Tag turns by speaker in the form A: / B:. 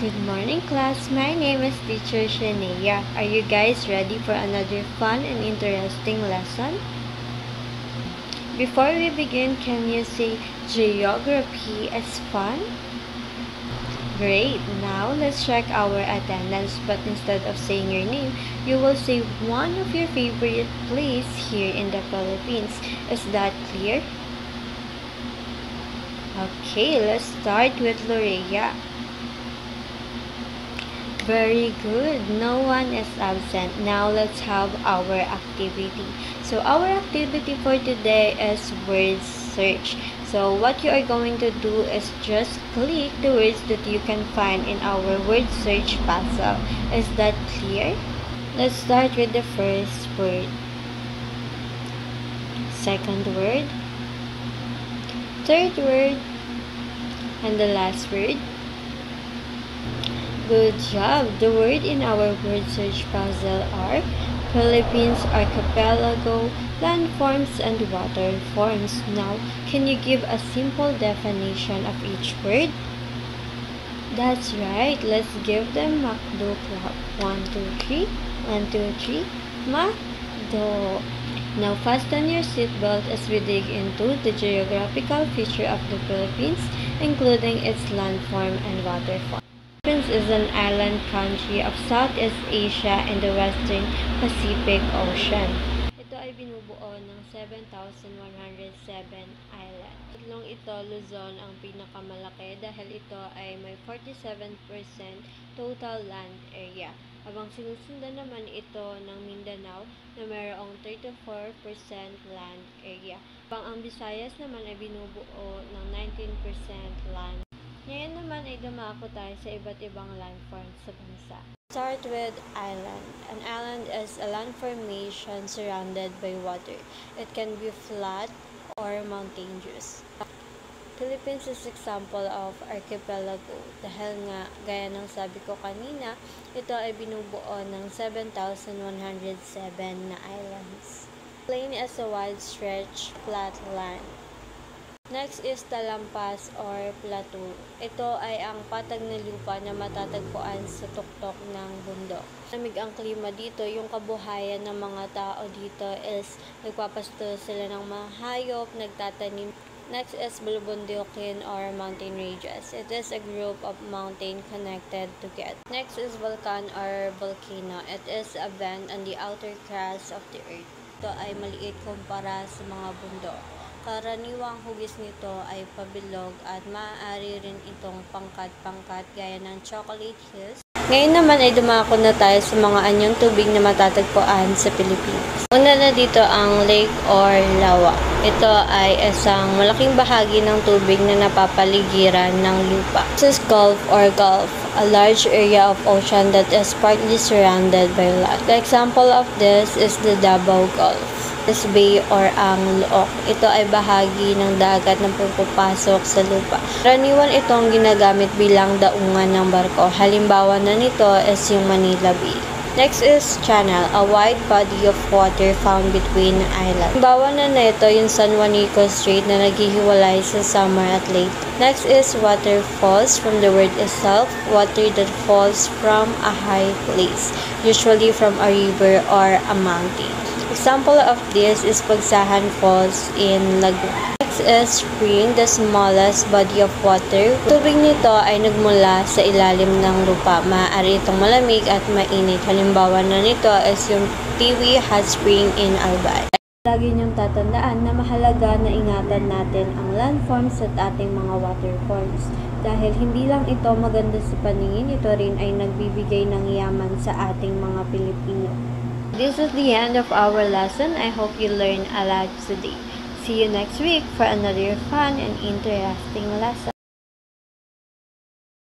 A: Good morning, class. My name is Teacher Shania. Are you guys ready for another fun and interesting lesson? Before we begin, can you say geography is fun? Great. Now let's check our attendance, but instead of saying your name, you will say one of your favorite place here in the Philippines. Is that clear? Okay, let's start with Lorea. Very good. No one is absent. Now let's have our activity. So our activity for today is word search. So what you are going to do is just click the words that you can find in our word search puzzle. Is that clear? Let's start with the first word. Second word. Third word. And the last word. Good job! The word in our word search puzzle are Philippines, archipelago, landforms, and waterforms. Now, can you give a simple definition of each word? That's right. Let's give them McDo clap. 1, 2, 3. 1, 2, 3. McDo. Now, fasten your seatbelt as we dig into the geographical feature of the Philippines, including its landform and waterform. Philippines is an island country of Southeast Asia in the Western Pacific Ocean. Ito ay binubuo ng 7,107 islands. Tatlong ito, Luzon ang pinakamalaki dahil ito ay may 47% total land area. Habang sinusundan naman ito ng Mindanao na mayroong 34% land area. Habang ang Visayas naman ay binubuo ng 19% land. Ngayon naman ay dumako tayo sa iba't ibang landforms sa bansa. Start with island. An island is a land formation surrounded by water. It can be flat or mountainous. Philippines is example of archipelago dahil nga, gaya ng sabi ko kanina, ito ay binubuo ng 7,107 na islands. Plain is a wide stretch flat land. Next is talampas or plateau. Ito ay ang patag na lupa na matatagpuan sa tuktok ng bundok. Lamig ang klima dito, yung kabuhayan ng mga tao dito is nagpapasto sila ng mga hayop, nagtatanim. Next is bulubundukin or mountain ranges. It is a group of mountain connected together. Next is volcan or volcano. It is a vent on the outer crust of the earth. Ito ay maliit kumpara sa mga bundok. Karaniwang hugis nito ay pabilog at maaari rin itong pangkat-pangkat gaya ng chocolate hills. Ngayon naman ay dumako na tayo sa mga anyong tubig na matatagpuan sa Pilipinas. Una na dito ang lake or lawa. Ito ay isang malaking bahagi ng tubig na napapaligiran ng lupa. This is gulf or gulf, a large area of ocean that is partly surrounded by land. The example of this is the Davao Gulf. This bay or ang Look. Ito ay bahagi ng dagat na pupapasok sa lupa. Karaniwan itong ginagamit bilang daungan ng barko. Halimbawa na nito is yung Manila Bay. Next is channel, a wide body of water found between islands. Halimbawa na nito yung San Juanico Strait na naghihiwalay sa summer at late. Next is waterfalls, from the word itself, water that falls from a high place, usually from a river or a mountain. Example of this is Pagsahan Falls in Laguna. Next is spring, the smallest body of water. Tubig nito ay nagmula sa ilalim ng lupa. Maaari itong malamig at mainit. Halimbawa na nito is yung Tiwi Hot Spring in Albay. Lagi niyong tatandaan na mahalaga na ingatan natin ang landforms at ating mga waterforms. Dahil hindi lang ito maganda sa paningin, ito rin ay nagbibigay ng yaman sa ating mga Pilipino. This is the end of our lesson. I hope you learned a lot today. See you next week for another fun and interesting lesson.